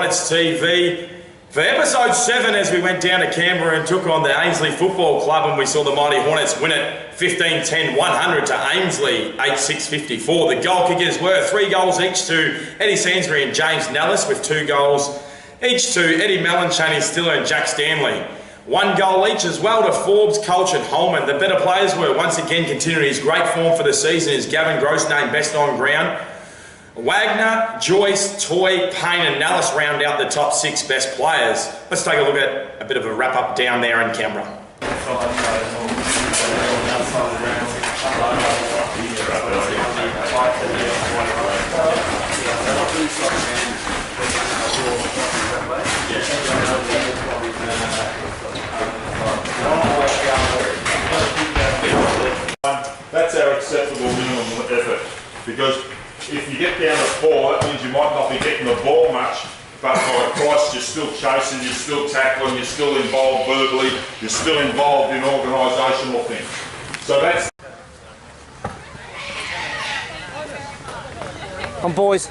Hornets Tv for episode 7 as we went down to Canberra and took on the Aspley Football Club, and we saw the mighty Hornets win it 15-10-100 to Aspley 8-6-54. The goal kickers were 3 goals each to Eddie Sainsbury and James Nellis, with 2 goals each to Eddie Mellon, Shani Stiller and Jack Stanley. 1 goal each as well to Forbes, Colch and Holman. The better players were once again continuing his great form for the season as Gavin Gross named best on ground. Wagner, Joyce, Toy, Payne and Nellis round out the top 6 best players. Let's take a look at a bit of a wrap up down there in Canberra. That's our acceptable minimum effort, because if you get down to 4, that means you might not be getting the ball much, but by Christ, you're still chasing, you're still tackling, you're still involved verbally, you're still involved in organisational things. So that's... Come on, boys.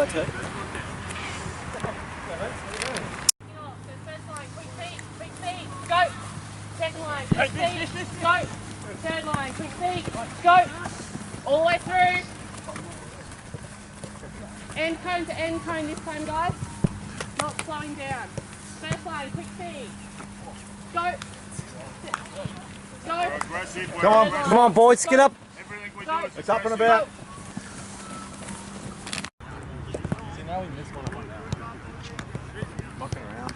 First line, quick feet, go. Second line, quick feet, go. Third line, quick feet, go. All the way through. End cone to end cone this time, guys. Not slowing down. First line, quick feet, go. Go. Come on, boys, get up. Go. It's up and about. Now we missed one of them now. Mucking around.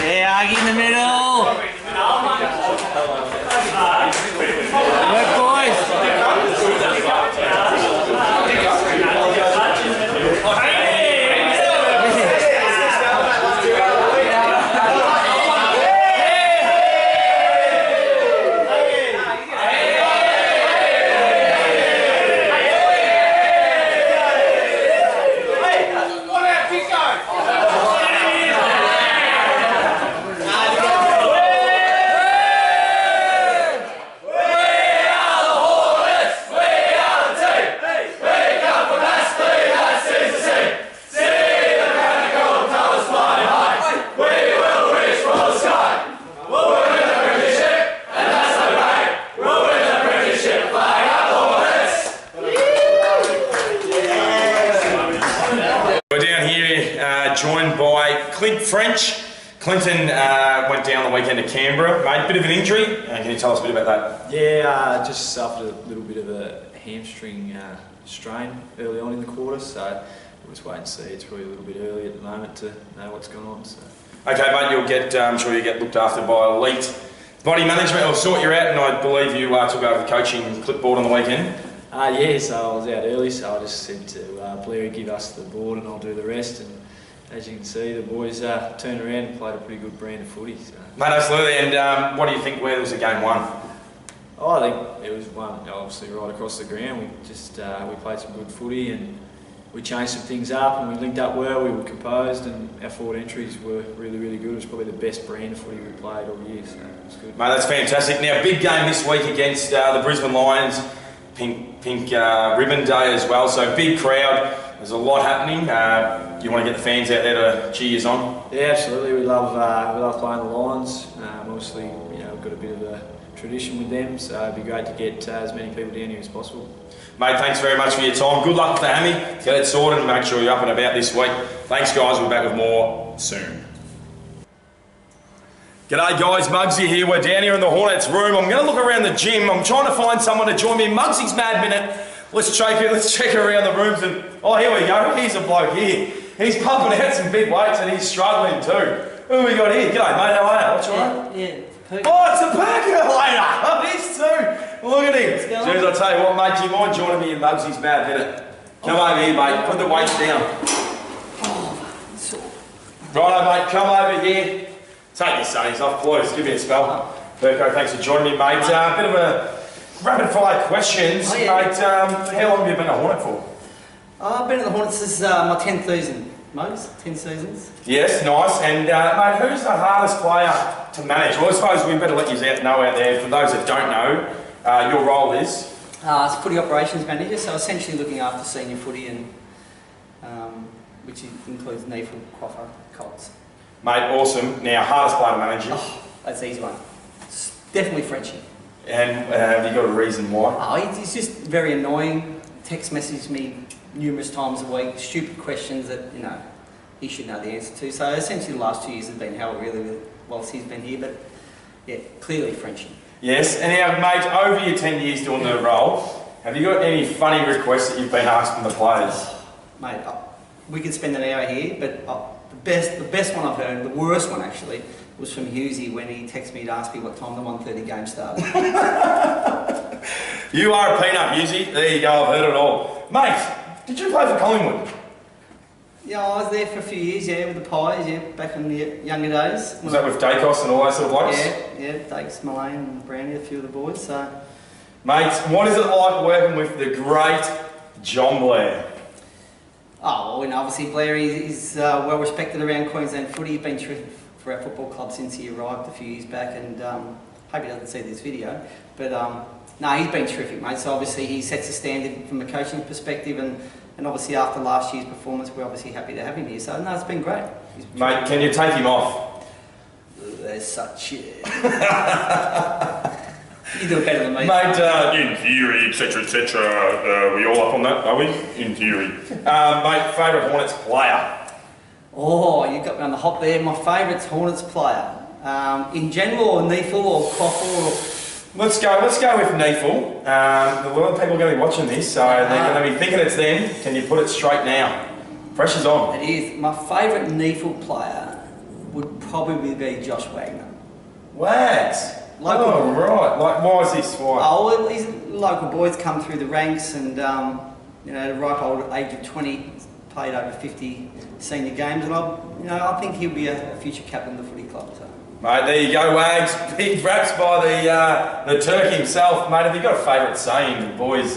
Yeah, Aggie in the middle. Joined by Clint French. Clinton went down the weekend to Canberra, mate. Bit of an injury. Can you tell us a bit about that? Yeah, just suffered a little bit of a hamstring strain early on in the quarter, so we'll just wait and see. It's probably a little bit early at the moment to know what's going on. So. Okay, mate. You'll get. I'm sure you get looked after by elite body management. Will sort you out, and I believe you took over the coaching clipboard on the weekend. Yeah, so I was out early, so I just said to Blair, give us the board and I'll do the rest. And as you can see, the boys turned around and played a pretty good brand of footy. So. Mate, absolutely. And what do you think, where was the game won? Oh, I think it was one obviously right across the ground. We just we played some good footy and we changed some things up and we linked up well. We were composed and our forward entries were really, really good. It was probably the best brand of footy we played all year, so it was good. Mate, that's fantastic. Now, big game this week against the Brisbane Lions. Pink ribbon day as well, so big crowd. There's a lot happening. You want to get the fans out there to cheer you on? Yeah, absolutely. We love playing the Lions. Obviously, you know, we've got a bit of a tradition with them, so it'd be great to get as many people down here as possible. Mate, thanks very much for your time. Good luck with the hammy. Get it sorted and make sure you're up and about this week. Thanks, guys. We'll be back with more soon. G'day guys, Muggsy here. We're down here in the Hornets room. I'm going to look around the gym. I'm trying to find someone to join me. Muggsy's Mad Minute. Let's check around the rooms and... Oh, here we go. Here's a bloke here. He's pumping out some big weights and he's struggling too. Who have we got here? G'day, mate. How are you? What's your name? Yeah. Oh, it's a percolator! Oh, these two! Look at him! Jeez, I'll tell you what, mate, do you mind joining me in Mugsy's Bad Minute? Come over here, mate. Put the weights down. Righto, mate. Come over here. Take your sunnies off, please. Give me a spell. Berko, thanks for joining me, mate. Bit of a rapid-fire questions. Oh, yeah. Mate, how long have you been a Hornet for? I've been at the Hornets, this is my 10th season. Mugs, 10 seasons. Yes, nice. And, mate, who's the hardest player to manage? Well, I suppose we better let you know out there, for those that don't know, your role is? It's footy operations manager, so essentially looking after senior footy, and which includes NEFL, Quaffer, Colts. Mate, awesome. Now, hardest player to manage you? Oh, that's an easy one. It's definitely Frenchie. And have you got a reason why? Oh, he's just very annoying. Text messaged me numerous times a week, stupid questions that, you know, he should know the answer to. So essentially the last 2 years have been hell really whilst he's been here, but yeah, clearly Frenchie. Yes, and now, mate, over your 10 years doing the role, have you got any funny requests that you've been asked from the players? Mate, we could spend an hour here, but the best one I've heard, the worst one actually, was from Hughesy when he texted me to ask me what time the 1:30 game started. You are a peanut, Hughesy. There you go, I've heard it all. Mate, did you play for Collingwood? Yeah, I was there for a few years, yeah, with the Pies, yeah, back in the younger days. Was that with Dacos and all those sort of blokes? Yeah, Dakes, Mullane and Brownie, a few of the boys, so... Mate, what is it like working with the great John Blair? Oh, well, obviously Blair is well respected around Queensland footy. He's been terrific for our football club since he arrived a few years back, and hope he doesn't see this video. But no, he's been terrific, mate. So obviously he sets a standard from a coaching perspective, and obviously after last year's performance, we're obviously happy to have him here. So no, it's been great. Mate, can you take him off? There's such... You do it better than me. Mate, In theory, etc., etc. We all up on that, are we? In theory. mate, favourite Hornets player? Oh, you got me on the hop there. My favourite's Hornets player. In general, or NEFL, or Coffer, or... Let's go with NEFL. A lot of people are going to be watching this, so they're going to be thinking it's them. Can you put it straight now? Pressure's on. It is. My favourite NEFL player would probably be Josh Wagner. Wags. Local Oh, boy. right. Like, why is this? Why? Oh, well, he's local boys come through the ranks, and you know, at a ripe old age of 20, he's played over 50 senior games, and I think he'll be a future captain of the footy club. So. Mate, there you go, Wags. Big raps by the Turk himself. Mate, have you got a favourite saying? The boys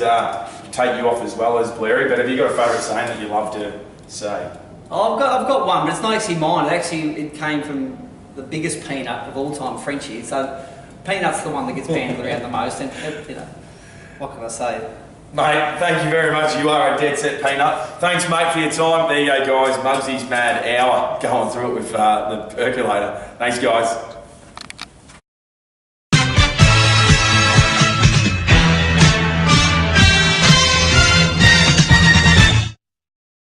take you off as well as Blairy, but have you got a favourite saying that you love to say? Oh, I've got one, but it's not actually mine. It came from the biggest peanut of all time, Frenchie. So Peanut's the one that gets banded around the most, and you know, what can I say? Mate, thank you very much. You are a dead set peanut. Thanks, mate, for your time. There you go, guys. Mugsy's Mad Hour going through it with the percolator. Thanks, guys.